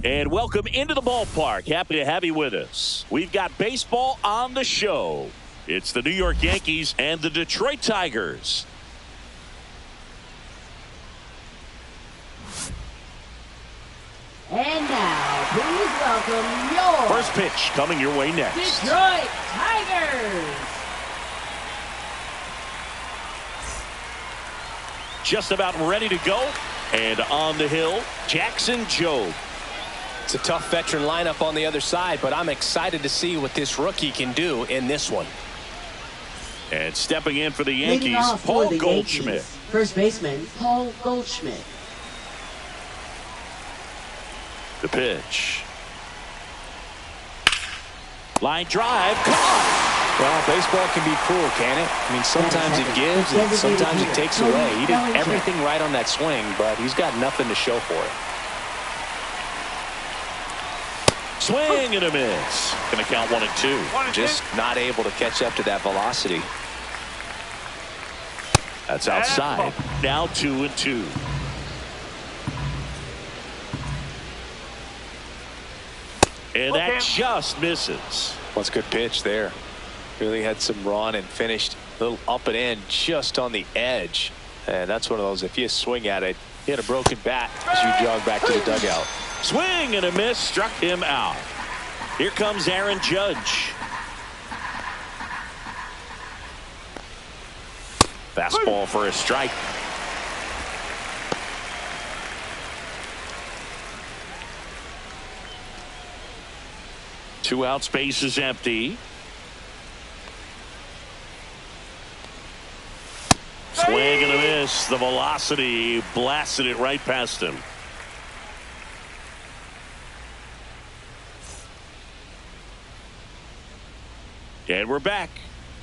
And welcome into the ballpark. Happy to have you with us. We've got baseball on the show. It's the New York Yankees and the Detroit Tigers. And now, please welcome your first pitch coming your way next. Detroit Tigers. Just about ready to go. And on the hill, Jackson Jobe. It's a tough veteran lineup on the other side, but I'm excited to see what this rookie can do in this one. And stepping in for the Yankees, Paul Goldschmidt. Yankees, first baseman, Paul Goldschmidt. The pitch. Line drive, caught. Well, baseball can be cruel, can it? I mean, sometimes it gives and sometimes it takes away. He did everything right on that swing, but he's got nothing to show for it. Swing and a miss. Gonna count 1 and 2. Just not able to catch up to that velocity. That's outside. Now 2 and 2. And that just misses. Well, it's a good pitch there. Really had some run and finished a little up and in just on the edge. And that's one of those, if you swing at it, you hit a broken bat as you jog back to the dugout. Swing and a miss, struck him out. Here comes Aaron Judge. Fastball for a strike. Two out, space is empty. Swing and a miss. The velocity blasted it right past him. And we're back.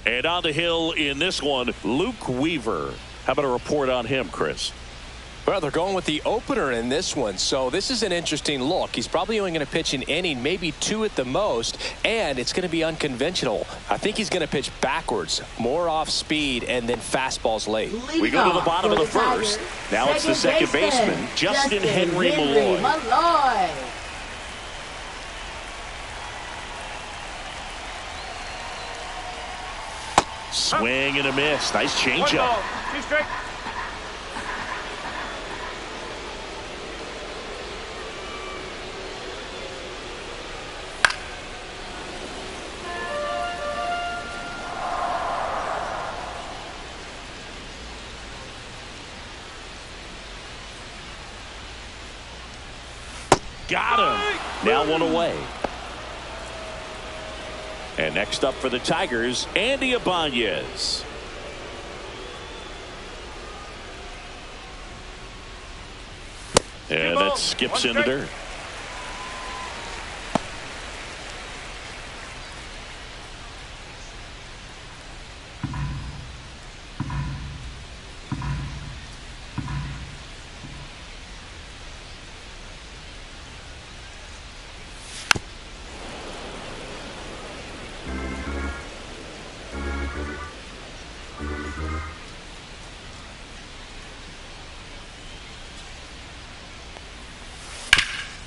And on the hill in this one, Luke Weaver. How about a report on him, Chris? Well, they're going with the opener in this one, so this is an interesting look. He's probably only going to pitch an inning, maybe 2 at the most, and it's going to be unconventional. I think he's going to pitch backwards, more off speed, and then fastballs late. We go to the bottom of the first. Now it's the second baseman, Justin Henry Malloy. Swing and a miss. Nice changeup. Got him. Now 1 away. And next up for the Tigers, Andy Ibanez. And that skips into dirt.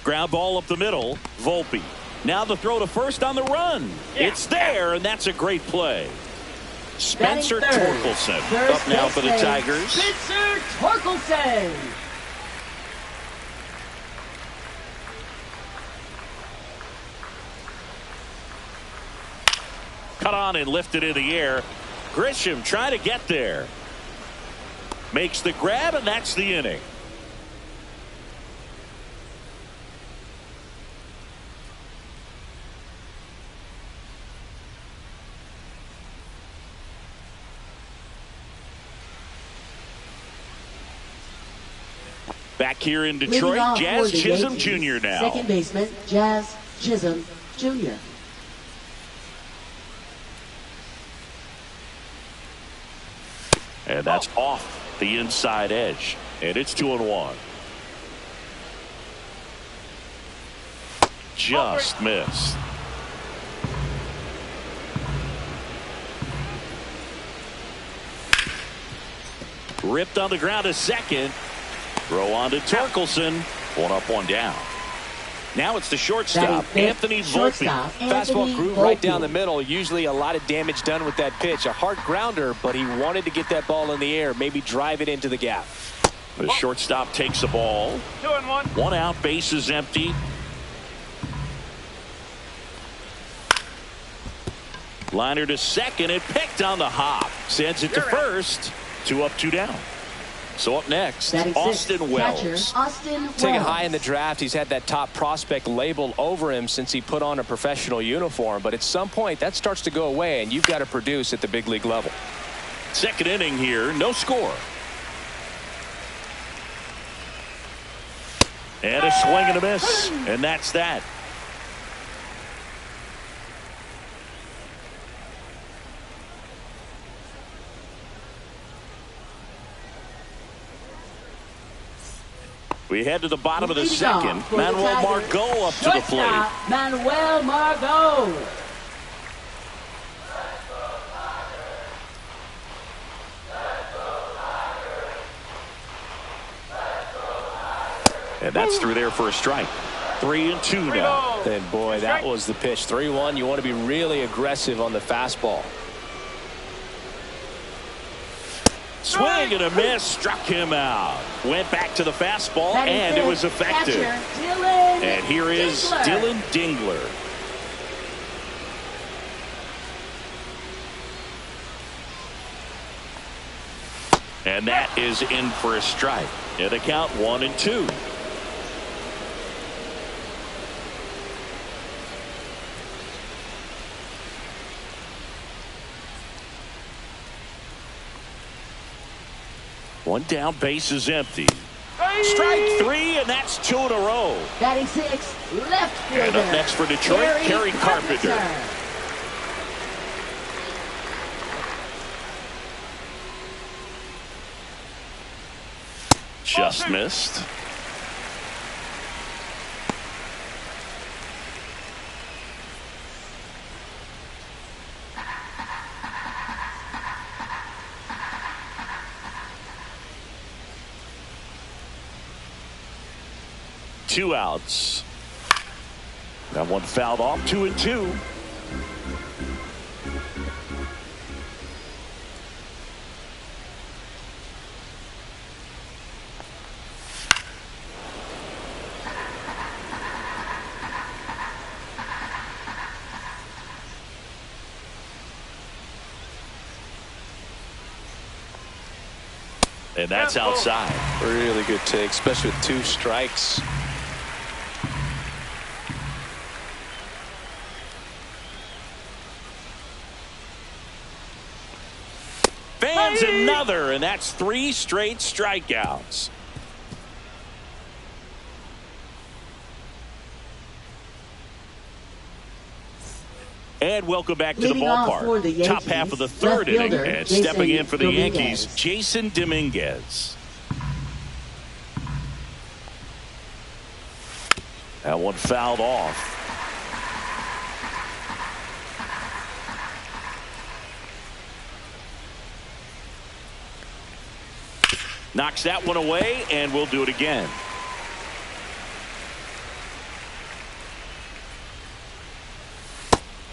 Ground ball up the middle. Volpe. Now the throw to first on the run. It's there, and that's a great play. Spencer Torkelson up now for the Tigers. Spencer Torkelson. Cut on and lifted in the air. Grisham trying to get there. Makes the grab, and that's the inning. Back here in Detroit, Jazz Chisholm Jr. now. Second baseman, Jazz Chisholm Jr. And that's off the inside edge. And it's 2-1. Just missed. Ripped on the ground to second. Throw on to Torkelson. 1 up, 1 down. Now it's the shortstop, Anthony Volpe. Fastball groove right down the middle. Usually a lot of damage done with that pitch. A hard grounder, but he wanted to get that ball in the air, maybe drive it into the gap. The shortstop takes the ball. 2-1. 1 out, base is empty. Liner to second and picked on the hop. Sends it to first. 2 up, 2 down. So up next, Austin Wells. Taken high in the draft, he's had that top prospect label over him since he put on a professional uniform. But at some point, that starts to go away, and you've got to produce at the big league level. Second inning here, no score. And a swing and a miss. And that's that. We head to the bottom of the second. Manuel Margot up to the plate. Manuel Margot. And that's through there for a strike. 3-2 now. And boy, that was the pitch. 3-1. You want to be really aggressive on the fastball. Swing and a miss, struck him out. Went back to the fastball, and it was effective. And here is Dylan Dingler. And that is in for a strike. And the count 1-2. One down, base is empty. Strike 3, and that's 2 in a row. Batting 6, left fielder. And up next for Detroit, Kerry Carpenter. Just missed. Two outs. That one fouled off. 2-2. And that's outside. Really good take, especially with 2 strikes. Fans another, and that's 3 straight strikeouts. And welcome back to the ballpark. Top half of the 3rd inning, and stepping in for the Yankees, Jason Dominguez. That one fouled off. Knocks that one away, and we'll do it again.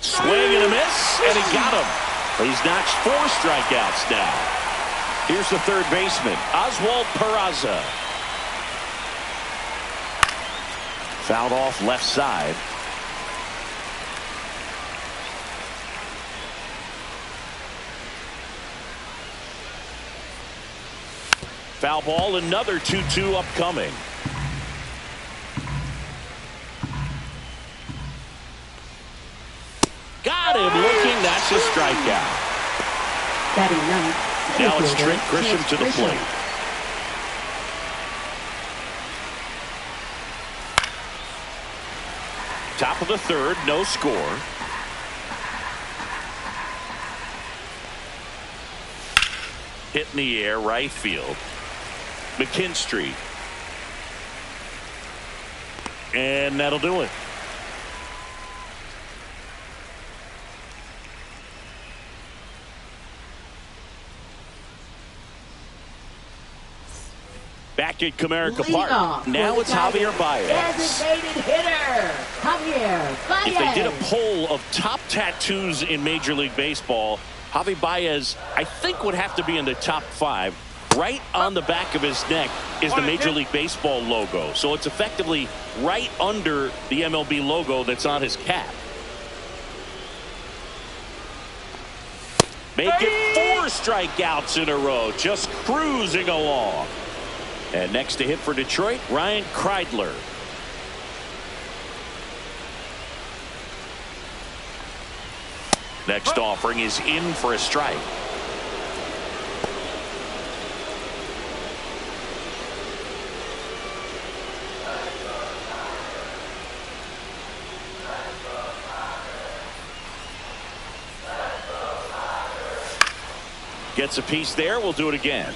Swing and a miss, and he got him. He's notched 4 strikeouts now. Here's the third baseman, Oswald Peraza. Fouled off left side. Foul ball, another 2-2 upcoming. Got him looking. That's a strikeout. Now it's Trent Grisham to the plate. Top of the 3rd, no score. Hit in the air, right field. McKinstry. And that'll do it. Back at Comerica Lead off Park. Now for it's the Javier Tigers. Baez. Designated hitter, Javier Baez. If they did a poll of top tattoos in Major League Baseball, Javi Baez, I think, would have to be in the top 5. Right on the back of his neck is the Major League Baseball logo. So it's effectively right under the MLB logo that's on his cap. Make it 4 strikeouts in a row, just cruising along. And next to hit for Detroit, Ryan Kreidler. Next offering is in for a strike. Gets a piece there. We'll do it again.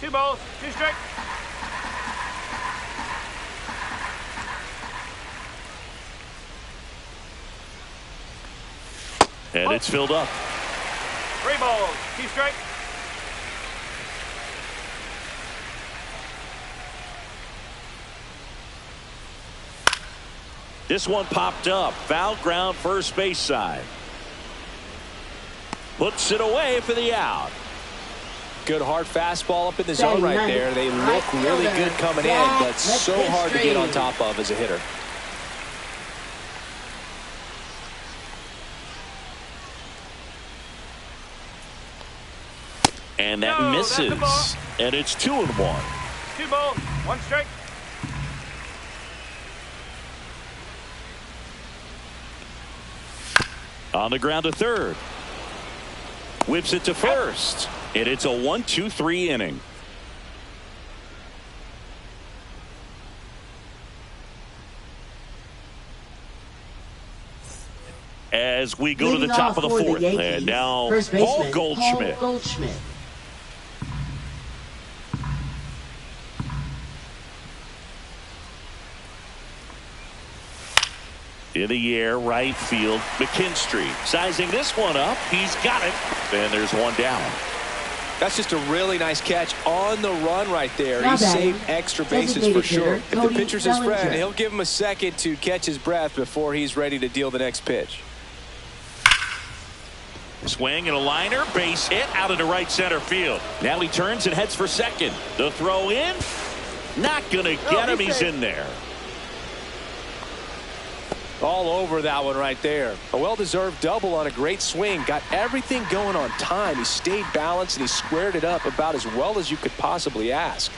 Two balls, 2 strikes. And it's filled up. 3 balls, 2 strikes. This one popped up. Foul ground, first base side. Puts it away for the out. Good hard fastball up in the zone right there. They look really good coming in, but so hard to get on top of as a hitter. And that misses. And it's 2-1. 2 balls, 1 strike. On the ground to third. Whips it to first. And it's a 1-2-3 inning. As we go to the top of the 4th. And now Paul Goldschmidt. In the air, right field, McKinstry sizing this one up. He's got it. And there's one down. That's just a really nice catch on the run right there. He saved extra bases for sure. If the pitcher's his friend, he'll give him a second to catch his breath before he's ready to deal the next pitch. Swing and a liner, base hit out into right center field. Now he turns and heads for second. The throw in, not going to get him. He's in there. All over that one right there. A well-deserved double on a great swing. Got everything going on time. He stayed balanced and he squared it up about as well as you could possibly ask.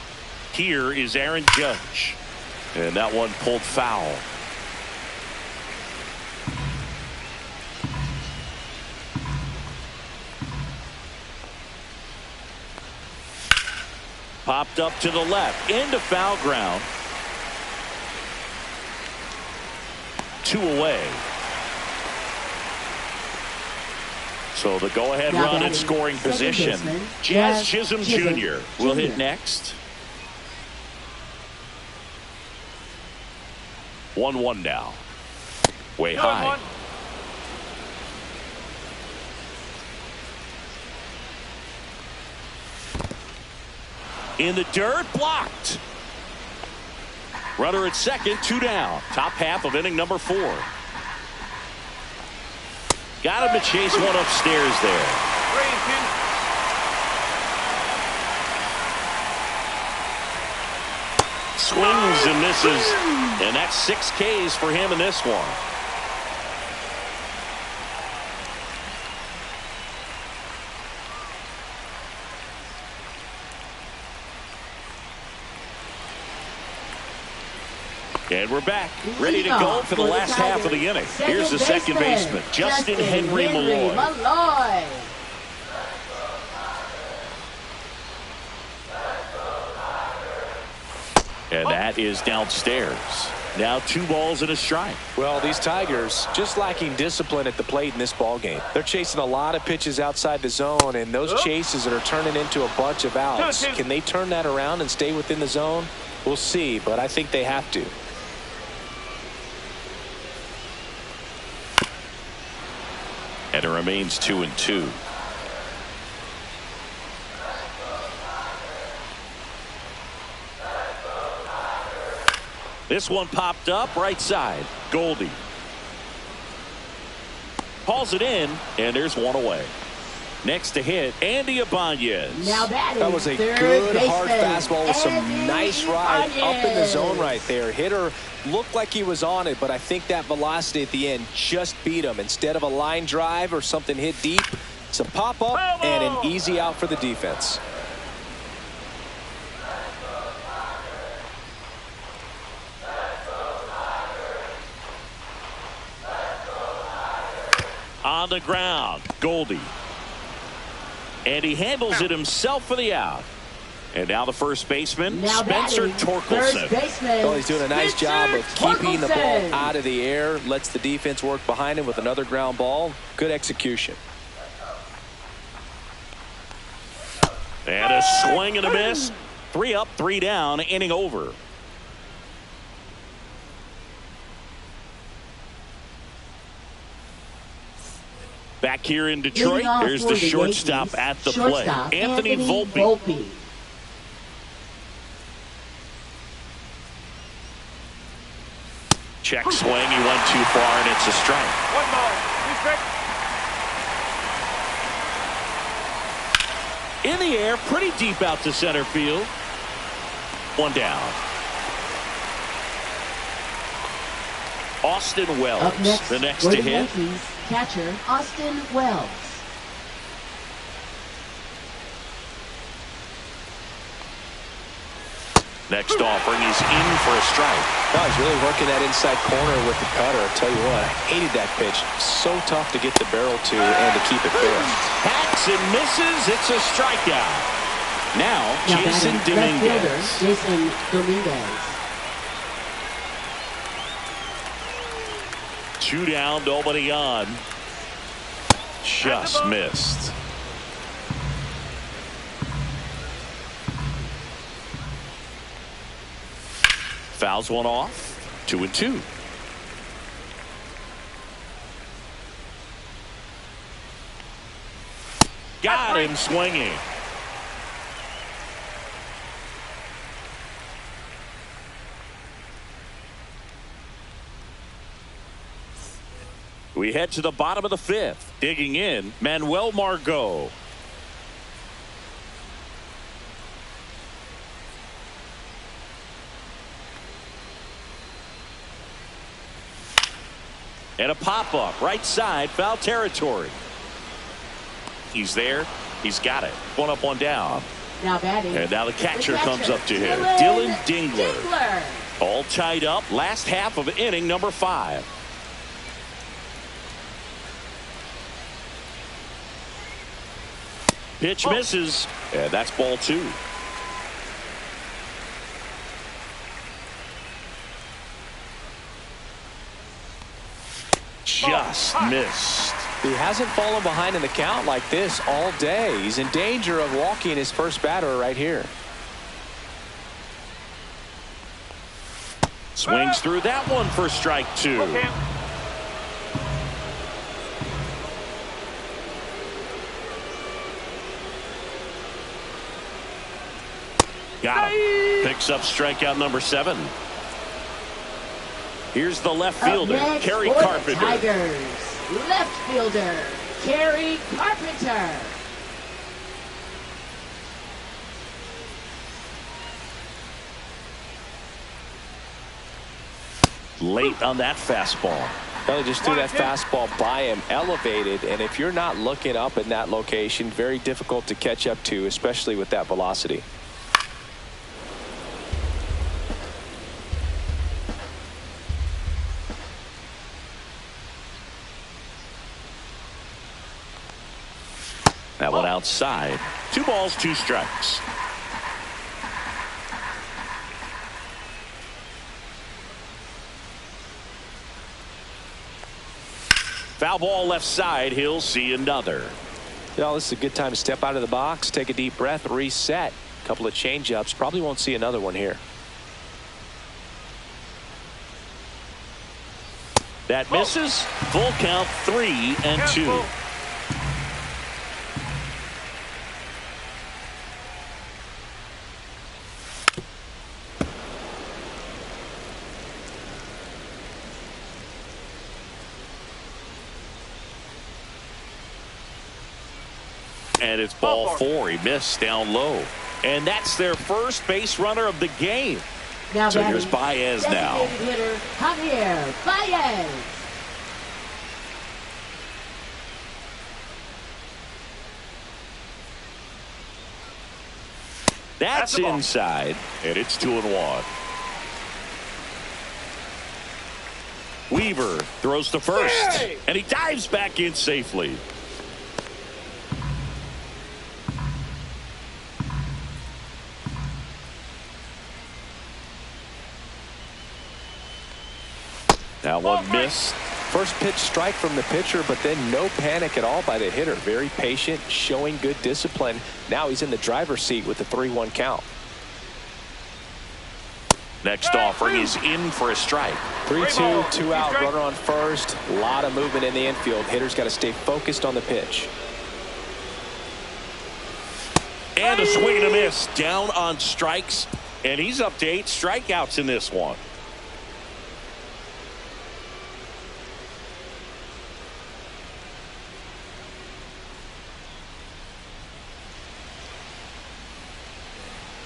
Here is Aaron Judge. And that one pulled foul. Popped up to the left. Into foul ground. 2 away. So the go-ahead run in scoring position. Jazz Chisholm Jr. will hit next. 1-1 now. Way high. In the dirt, blocked. Runner at second, 2 down. Top half of inning number 4. Got him to chase one upstairs there. 3-2. Swings and misses. And that's 6 Ks for him in this one. And we're back, ready to go for the last half of the inning. Here's the second baseman, Justin Henry Malloy. And that is downstairs. Now 2 balls and a strike. Well, these Tigers just lacking discipline at the plate in this ball game. They're chasing a lot of pitches outside the zone, and those chases that are turning into a bunch of outs. Can they turn that around and stay within the zone? We'll see, but I think they have to. remains 2-2. This one popped up right side. Goldie hauls it in, and there's one away. Next to hit, Andy Ibanez. Now that was a good hard fastball with some nice ride up in the zone right there. Hitter looked like he was on it, but I think that velocity at the end just beat him. Instead of a line drive or something hit deep, it's a pop up and an easy out for the defense. On the ground, Goldie. And he handles it himself for the out. And now the first baseman, now Spencer Torkelson. Well, he's doing a nice job of keeping the ball out of the air. Lets the defense work behind him with another ground ball. Good execution. And a swing and a miss. 3 up, 3 down, inning over. Back here in Detroit, there's the shortstop at the plate, Anthony Volpe. Check swing, he went too far, and it's a strike. 1 ball, 2 strikes. In the air, pretty deep out to center field. 1 down. Austin Wells, the next to hit. Yankees catcher Austin Wells. Next offering, he's in for a strike. Oh, he's really working that inside corner with the cutter. I'll tell you what, I hated that pitch. So tough to get the barrel to and to keep it fair. Hacks and misses. It's a strikeout. Now Jason Dominguez. Jason Dominguez. 2 down, nobody on. Just missed. Fouls one off. 2-2. Got him swinging. We head to the bottom of the 5th. Digging in, Manuel Margot. And a pop-up, right side, foul territory. He's there. He's got it. 1 up, 1 down. Now batting. And now the catcher comes up to him. Dylan Dingler. All tied up. Last half of inning number 5. Pitch misses, and that's ball 2. Just missed. He hasn't fallen behind in the count like this all day. He's in danger of walking his first batter right here. Swings through that one for strike 2. Got him. Picks up strikeout number 7. Here's the left fielder, Kerry Carpenter. Tigers, left fielder, Kerry Carpenter. Late on that fastball. Well, he just threw that fastball by him, elevated, and if you're not looking up in that location, very difficult to catch up to, especially with that velocity. That one outside. 2 balls, 2 strikes. Foul ball left side. He'll see another. You know, this is a good time to step out of the box, take a deep breath, reset. A couple of change-ups. Probably won't see another one here. That misses. Full count, 3-2. And it's ball four. He missed down low. And that's their first base runner of the game. Now So here's Baez now. Designated hitter Javier Baez. That's inside, and it's 2-1. Weaver throws to first, and he dives back in safely. That one missed. First pitch strike from the pitcher, but then no panic at all by the hitter. Very patient, showing good discipline. Now he's in the driver's seat with the 3-1 count. Next offering is in for a strike. 3-2, 2 out, runner on first. A lot of movement in the infield. Hitter's got to stay focused on the pitch. And a swing and a miss. Down on strikes, and he's up to 8 strikeouts in this one.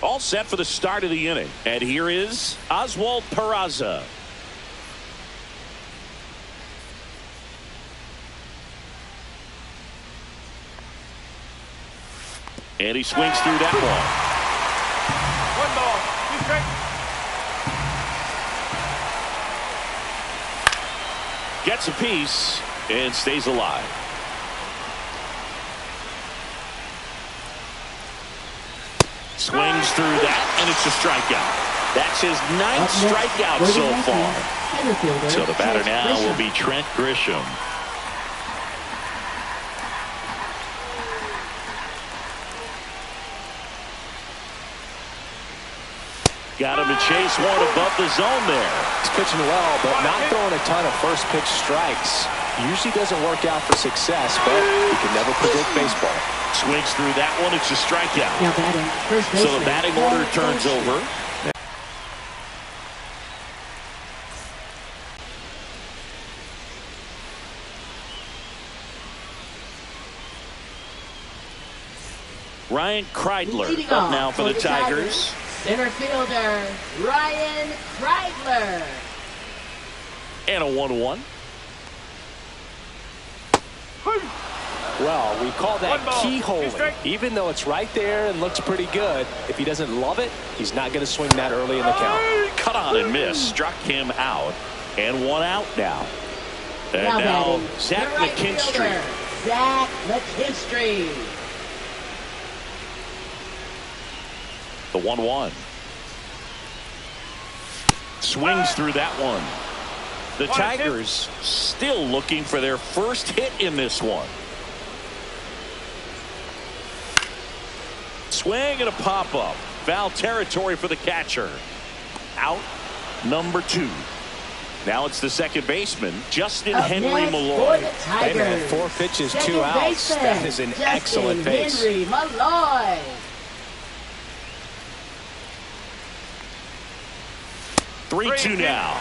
All set for the start of the inning. And here is Oswald Peraza. And he swings through that one. 1 ball, 2 strikes. Gets a piece and stays alive. Swings through that, and it's a strikeout. That's his 9th strikeout so far. So the batter now will be Trent Grisham. Got him to chase one above the zone there. He's pitching well, but not throwing a ton of first pitch strikes. Usually doesn't work out for success, but you can never predict baseball. Swings through that one. It's a strikeout. Now batting first So baseman. the batting order turns over. Ryan Kreidler Leading up off now for the Tigers. Center fielder Ryan Kreidler. And a 1-1. Well, we call that 1 ball, 2 keyholing. strikes. Even though it's right there and looks pretty good, if he doesn't love it, he's not going to swing that early in the count. Cut on and miss. Struck him out. And 1 out now. And now batting, Zach the right McKinstry. fielder, Zach McKinstry. The 1-1. Swings through that one. The Tigers still looking for their first hit in this one. Swing and a pop-up. Foul territory for the catcher. Out number 2. Now it's the second baseman, Justin Up Henry next Malloy. for the Hey, man, Tigers. 4 pitches, 2 Second outs. baseman, That is an Justin excellent base. Henry Malloy. 3-2 now.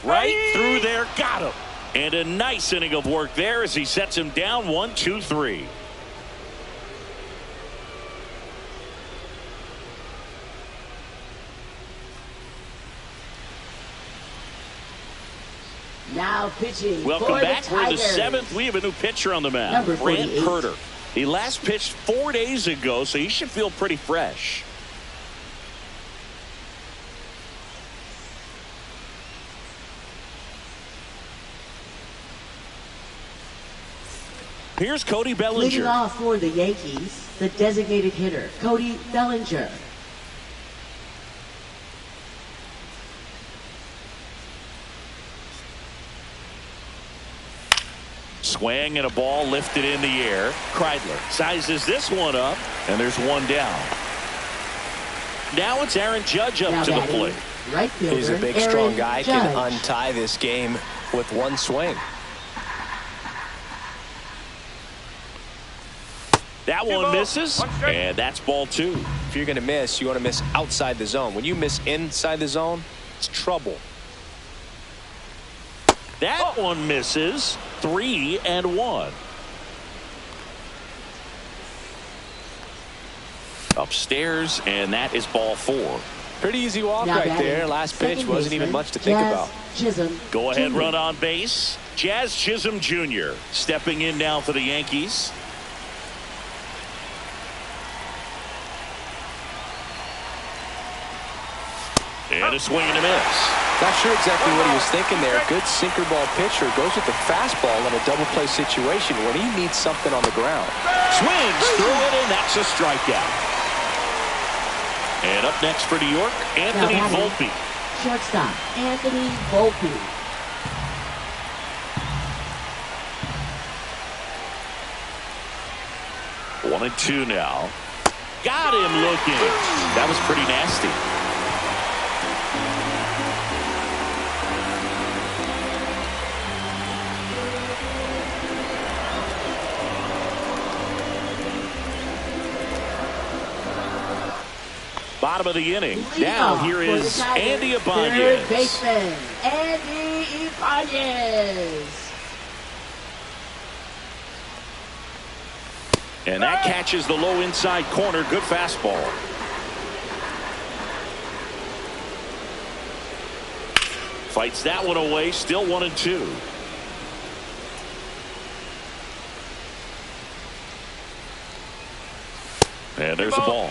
Right through there, got him. And a nice inning of work there as he sets him down 1-2-3. Now pitching Welcome for back. the We're in the Tigers. 7th. We have a new pitcher on the mound, Number Grant 48. Herter. He last pitched 4 days ago, so he should feel pretty fresh. Here's Cody Leading Bellinger. off for the Yankees, the designated hitter, Cody Bellinger. Swing and a ball lifted in the air. Kreidler sizes this one up, and there's one down. Now it's Aaron Judge up Now to the batting, plate. right fielder, He's a big, Aaron strong guy. Judge. Can untie this game with one swing. That Two one balls, misses, 1 strike. and that's ball 2. If you're going to miss, you want to miss outside the zone. When you miss inside the zone, it's trouble. That one misses. 3-1. Upstairs, and that is ball 4. Pretty easy walk right there. Last pitch wasn't even much to think about. Go ahead, run on base. Jazz Chisholm Jr. stepping in now for the Yankees. And a swing and a miss. Not sure exactly what he was thinking there. Good sinker ball pitcher goes with the fastball in a double play situation when he needs something on the ground. Swings through it, and that's a strikeout. And up next for New York, Anthony Volpe. Shortstop, Anthony Volpe. One and two now. Got him looking. That was pretty nasty. Bottom of the inning. Now here is Andy Ibanez. Third baseman, Andy Ibanez. And that catches the low inside corner. Good fastball. Fights that one away. Still 1 and 2. And there's a ball.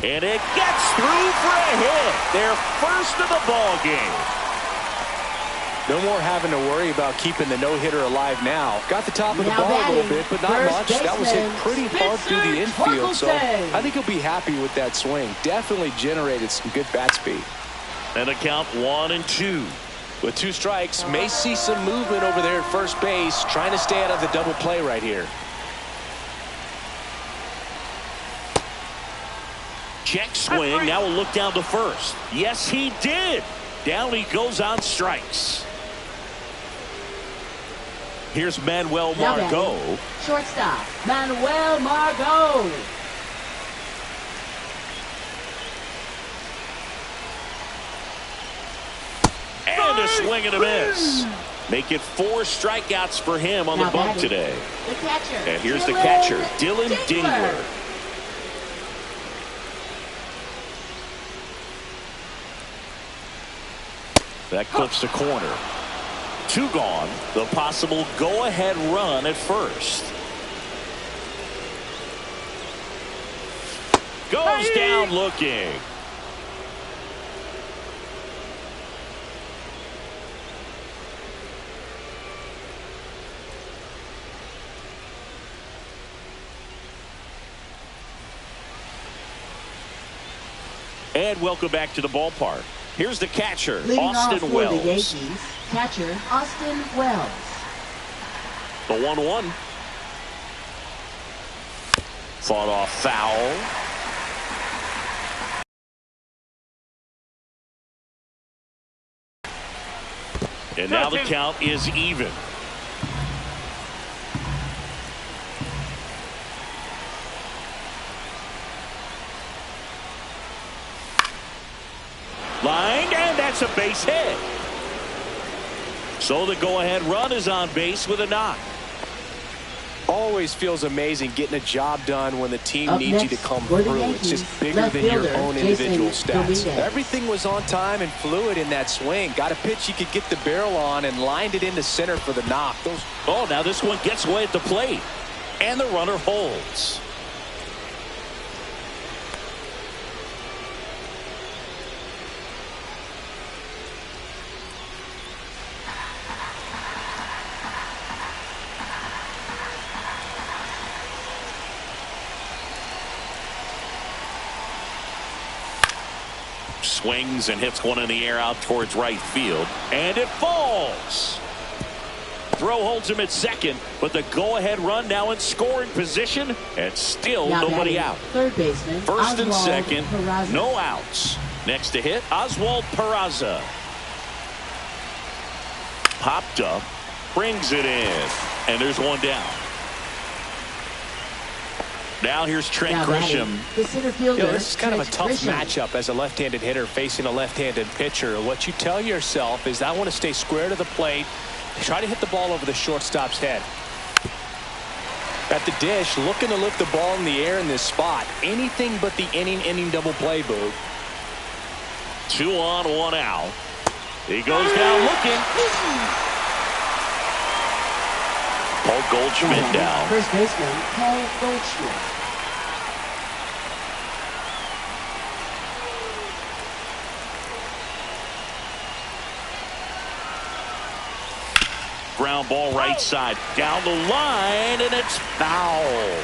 And it gets through for a hit. Their first of the ball game. No more having to worry about keeping the no-hitter alive now. Got the top of the ball a little bit, but not much. That was hit pretty hard through the infield, so I think he'll be happy with that swing. Definitely generated some good bat speed. And a count 1 and 2. With 2 strikes, may see some movement over there at first base, trying to stay out of the double play right here. Check swing. Now we'll look down to first. Yes, he did. Down he goes on strikes. Here's Manuel Margot. Shortstop, Manuel Margot. And a swing and a miss. Make it 4 strikeouts for him on the bump today. The catcher. And here's the catcher, Dylan Dingler. That clips the corner. 2 gone. The possible go-ahead run at first. Goes down looking. And welcome back to the ballpark. Here's the catcher, Austin Wells. The Yankees, catcher, Austin Wells. The 1-1. Fought off foul. And now the count is even. Lined, and that's a base hit. So the go-ahead run is on base with a knock. Always feels amazing getting a job done when the team needs you to come through. It's just bigger than your own individual stats. Everything was on time and fluid in that swing. Got a pitch he could get the barrel on and lined it into center for the knock. Oh, now this one gets away at the plate. And the runner holds. Swings and hits one in the air out towards right field. And it falls. Throw holds him at second, but the go-ahead run now in scoring position, and still nobody out. Third baseman, first and Oswald second, Peraza. No outs. Next to hit, Oswald Peraza. Popped up, brings it in, and there's one down. Now here's Trent Now Grisham. the center fielder, This is kind of a Trent tough Grisham. matchup as a left-handed hitter facing a left-handed pitcher. What you tell yourself is, I want to stay square to the plate, try to hit the ball over the shortstop's head. At the dish, looking to lift the ball in the air in this spot. Anything but the inning double play, Boog. 2 on, 1 out. He goes down looking. Paul Goldschmidt down. First baseman, Paul Goldschmidt. Ground ball right side. Down the line, and it's foul.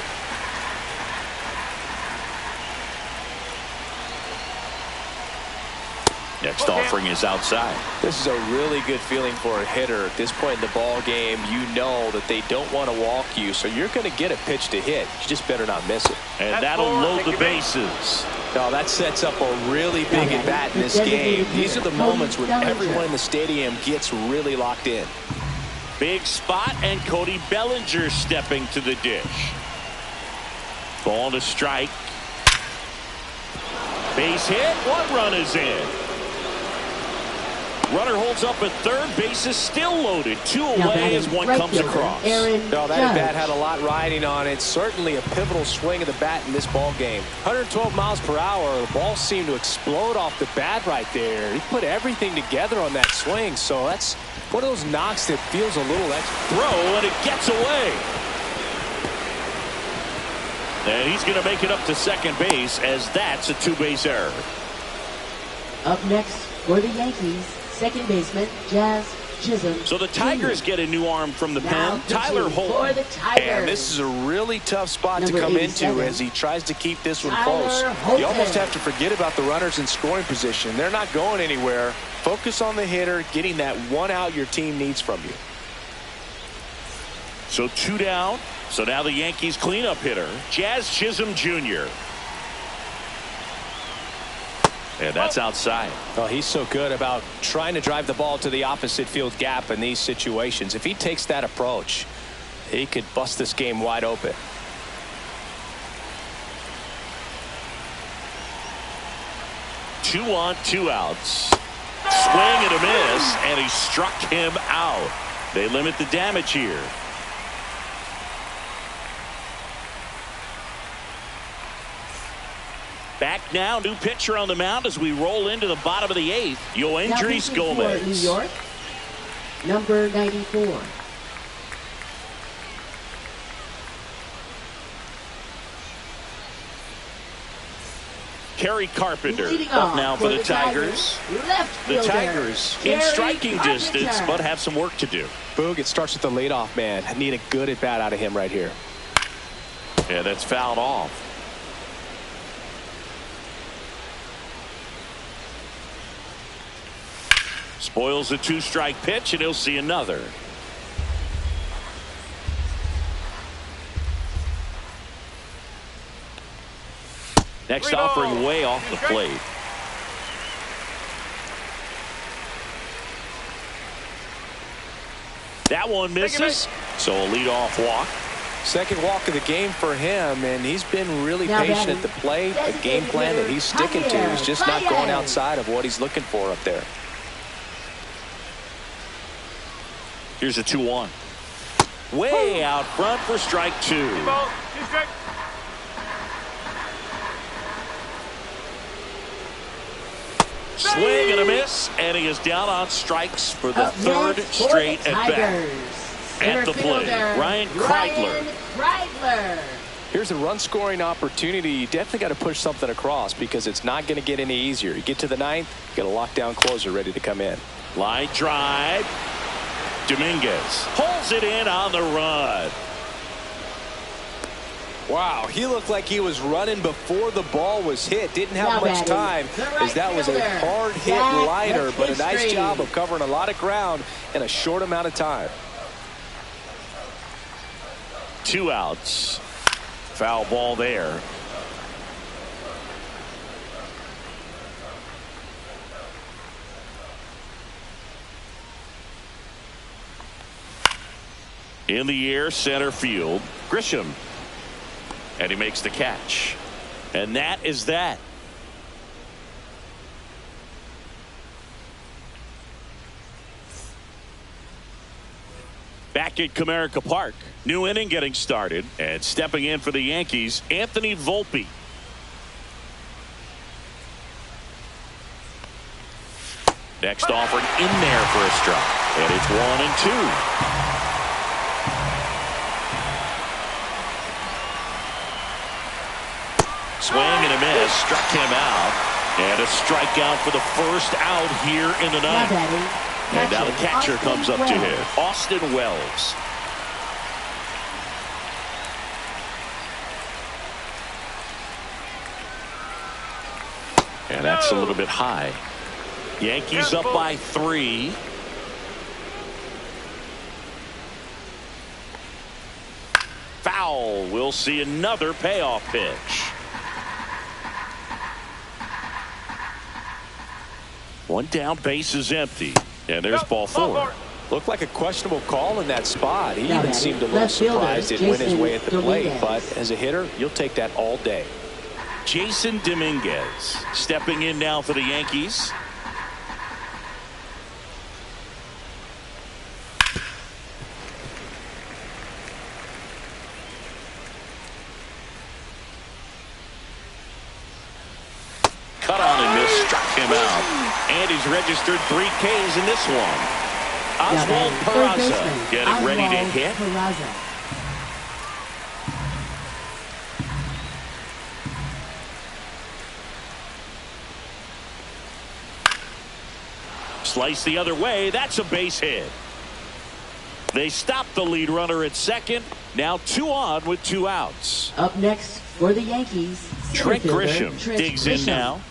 Next offering is outside. This is a really good feeling for a hitter at this point in the ball game. You know that they don't want to walk you, so you're going to get a pitch to hit. You just better not miss it. And that'll load the bases. Now that sets up a really big at bat in this game. These are the moments when everyone in the stadium gets really locked in. Big spot, and Cody Bellinger stepping to the dish. Ball to strike. Base hit. 1 run is in. Runner holds up at third. Base is still loaded. 2 away as one comes across. That at bat had a lot riding on it. Certainly a pivotal swing of the bat in this ball game. 112 miles per hour. The ball seemed to explode off the bat right there. He put everything together on that swing. So that's one of those knocks that feels a little extra. Throw, and it gets away. And he's going to make it up to second base, as that's a 2-base error. Up next for the Yankees, second baseman, Jazz Chisholm. So the Tigers get a new arm from the pen. Tyler for Holt. the Tigers. And this is a really tough spot to Number come 87, into as he tries to keep this one Tyler close. Holton. You almost have to forget about the runners in scoring position. They're not going anywhere. Focus on the hitter, getting that 1 out your team needs from you. So 2 down. So now the Yankees cleanup hitter, Jazz Chisholm Jr. And that's outside. Well, he's so good about trying to drive the ball to the opposite field gap in these situations. If he takes that approach, he could bust this game wide open. Two on, 2 outs. Swing and a miss, and he struck him out. They limit the damage here. Back now, new pitcher on the mound as we roll into the bottom of the 8th. Yoendris Gomez. New York, number 94. Kerry Carpenter Leading up off now for the Tigers. Left The fielder, Tigers in Kerry striking Carpenter. distance, but have some work to do. Boog, it starts with the leadoff man. I need a good at bat out of him right here. Yeah, that's fouled off. Spoils a 2-strike pitch, and he'll see another. Next offering way off the plate. That one misses, so a leadoff walk. Second walk of the game for him, and he's been really Now patient batting, at the plate. A game plan that he's sticking to. He's just not going outside of what he's looking for up there. Here's a 2-1. Way out front for strike 2. Swing and a miss, and he is down on strikes for the third straight at bat. At the plate, Ryan Kreidler. Here's a run-scoring opportunity. You definitely got to push something across because it's not going to get any easier. You get to the 9th, you got a lockdown closer ready to come in. Line drive. Dominguez pulls it in on the run. Wow, he looked like he was running before the ball was hit. Didn't have much time as that was a hard hit liner, but a nice job of covering a lot of ground in a short amount of time. 2 outs. Foul ball there. In the air, center field. Grisham. And he makes the catch. And that is that. Back at Comerica Park. New inning getting started. And stepping in for the Yankees, Anthony Volpe. Next offering in there for a strike. And it's 1-2. Swing and a miss. Struck him out. And a strikeout for the first out here in the ninth. And now the catcher comes up to him. Austin Wells. And that's a little bit high. Yankees up by 3. Foul. We'll see another payoff pitch. One down, base is empty. And there's ball 4. Looked like a questionable call in that spot. He even seemed a little surprised it went his way at the plate. But as a hitter, you'll take that all day. Jason Dominguez stepping in now for the Yankees. Cut on and miss, struck him out. And he's registered 3 Ks in this one. Oswald Peraza getting ready to hit. Slice the other way. That's a base hit. They stop the lead runner at second. Now 2 on with 2 outs. Up next for the Yankees, Trent Grisham digs in now.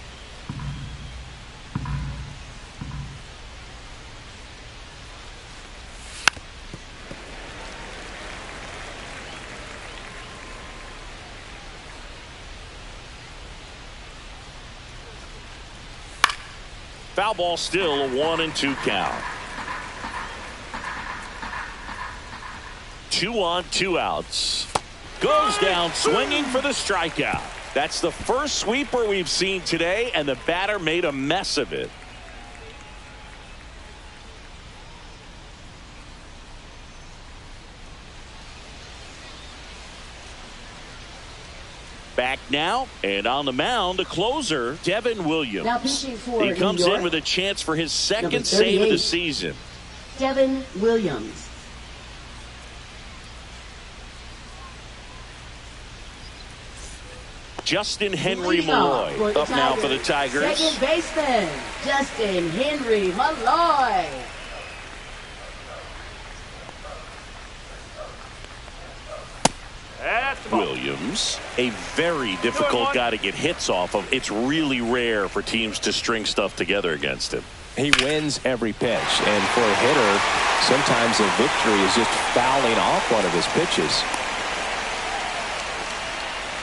Foul ball, still a 1-2 count. 2 on, 2 outs. Goes down swinging for the strikeout. That's the first sweeper we've seen today, and the batter made a mess of it. Back now, and on the mound, the closer, Devin Williams. Now pitching for he comes New York, in with a chance for his second save of the season. Devin Williams. Justin Henry Malloy up now for the Tigers. Second baseman, Justin Henry Malloy. Williams, a very difficult guy to get hits off of. It's really rare for teams to string stuff together against him. He wins every pitch, and for a hitter, sometimes a victory is just fouling off one of his pitches.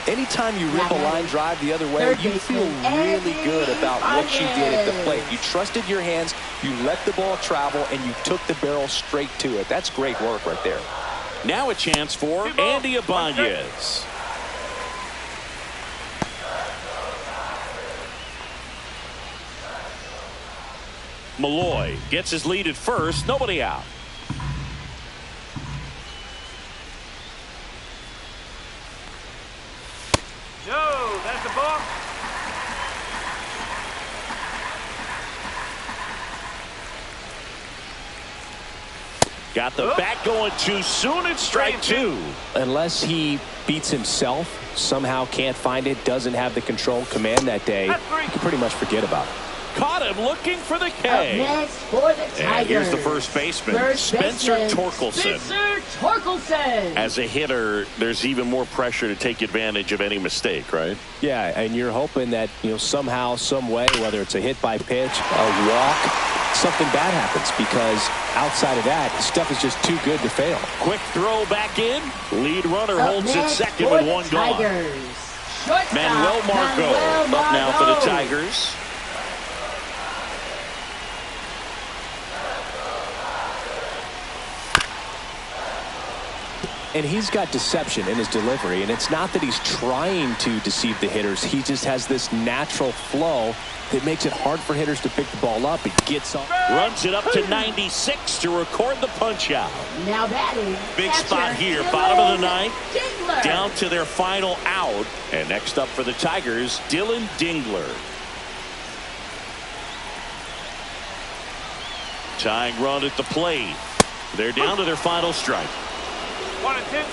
Anytime you rip a line drive the other way, you feel really good about what you did at the plate. You trusted your hands, you let the ball travel, and you took the barrel straight to it. That's great work right there. Now a chance for Andy Ibanez. Malloy gets his lead at first. Nobody out. No, that's a ball. Got the bat going too soon. It's strike 2. Unless he beats himself, somehow can't find it, doesn't have the control command that day, you can pretty much forget about it. Caught him looking for the K. Up next for the Tigers. And here's the first baseman, Spencer Torkelson. Spencer Torkelson. As a hitter, there's even more pressure to take advantage of any mistake, right? Yeah, and you're hoping that, somehow, some way, whether it's a hit by pitch, a walk, something bad happens, because outside of that, stuff is just too good to fail. Quick throw back in. Lead runner holds at second with 1 gone. Manuel Margot up now for the Tigers. And he's got deception in his delivery, and it's not that he's trying to deceive the hitters. He just has this natural flow that makes it hard for hitters to pick the ball up. It gets off. Runs it up to 96 to record the punch out. Now batting. Big catcher, spot here, Dylan bottom of the ninth. Dingler. Down to their final out. And next up for the Tigers, Dylan Dingler. Tying run at the plate. They're down to their final strike. 1-2.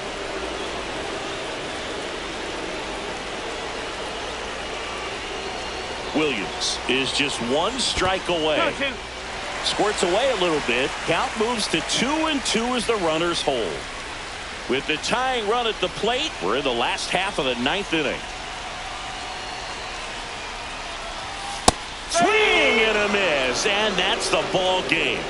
Williams is just one strike away. 2-2. Squirts away a little bit. Count moves to 2-2 as the runners hold. With the tying run at the plate, we're in the last half of the ninth inning. Swing and a miss, and that's the ball game.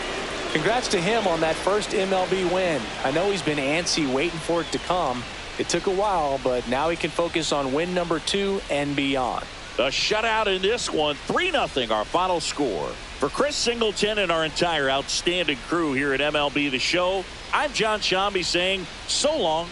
Congrats to him on that first MLB win. I know he's been antsy waiting for it to come. It took a while, but now he can focus on win number 2 and beyond. A shutout in this one, 3-0 our final score. For Chris Singleton and our entire outstanding crew here at MLB The Show, I'm John Shambi saying so long